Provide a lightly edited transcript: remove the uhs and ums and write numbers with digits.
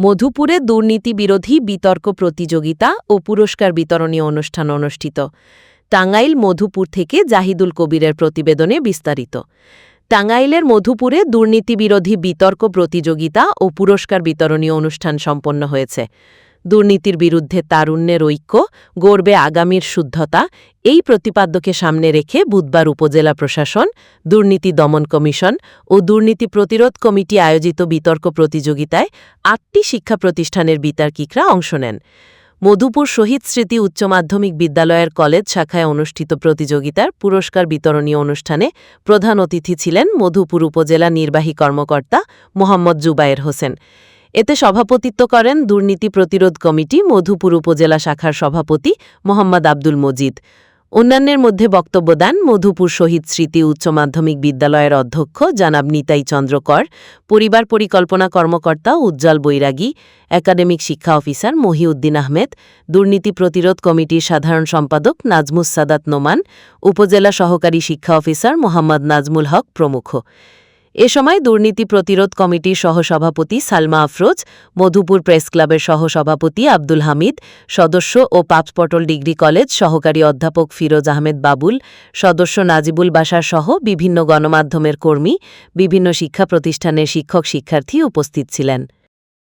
মধুপুরে দুর্নীতি বিরোধী বিতর্ক প্রতিযোগিতা ও পুরস্কার বিতরণী অনুষ্ঠান অনুষ্ঠিত। টাঙ্গাইল মধুপুর থেকে জাহিদুল কবিরের প্রতিবেদনে বিস্তারিত। টাঙ্গাইলের মধুপুরে দুর্নীতি বিরোধী বিতর্ক প্রতিযোগিতা ও পুরস্কার বিতরণী অনুষ্ঠান সম্পন্ন হয়েছে। দুর্নীতির বিরুদ্ধে তারুণ্যের ঐক্য, গড়বে আগামীর শুদ্ধতা, এই প্রতিপাদ্যকে সামনে রেখে বুধবার উপজেলা প্রশাসন, দুর্নীতি দমন কমিশন ও দুর্নীতি প্রতিরোধ কমিটি আয়োজিত বিতর্ক প্রতিযোগিতায় ৮টি শিক্ষা প্রতিষ্ঠানের বিতার্কিকরা অংশ নেন। মধুপুর শহীদ স্মৃতি উচ্চ মাধ্যমিক বিদ্যালয়ের কলেজ শাখায় অনুষ্ঠিত প্রতিযোগিতার পুরস্কার বিতরণী অনুষ্ঠানে প্রধান অতিথি ছিলেন মধুপুর উপজেলা নির্বাহী কর্মকর্তা মোহাম্মদ জুবায়ের হোসেন। এতে সভাপতিত্ব করেন দুর্নীতি প্রতিরোধ কমিটি মধুপুর উপজেলা শাখার সভাপতি মোহাম্মদ আব্দুল মজিদ। অন্যান্যের মধ্যে বক্তব্য দেন মধুপুর শহীদ স্মৃতি উচ্চ মাধ্যমিক বিদ্যালয়ের অধ্যক্ষ জনাব নিতাই চন্দ্র কর, পরিবার পরিকল্পনা কর্মকর্তা উজ্জ্বল বৈরাগী, একাডেমিক শিক্ষা অফিসার মহিউদ্দিন আহমেদ, দুর্নীতি প্রতিরোধ কমিটির সাধারণ সম্পাদক নাজমুস সাদাত নোমান, উপজেলা সহকারী শিক্ষা অফিসার মোহাম্মদ নাজমুল হক প্রমুখ। এ সময় দুর্নীতি প্রতিরোধ কমিটির সহসভাপতি সালমা আফরোজ, মধুপুর প্রেস ক্লাবের সহসভাপতি আব্দুল হামিদ, সদস্য ও পাঁচপটল ডিগ্রি কলেজ সহকারী অধ্যাপক ফিরোজ আহমেদ বাবুল, সদস্য নাজিবুল বাশার সহ বিভিন্ন গণমাধ্যমের কর্মী, বিভিন্ন শিক্ষা প্রতিষ্ঠানের শিক্ষক শিক্ষার্থী উপস্থিত ছিলেন।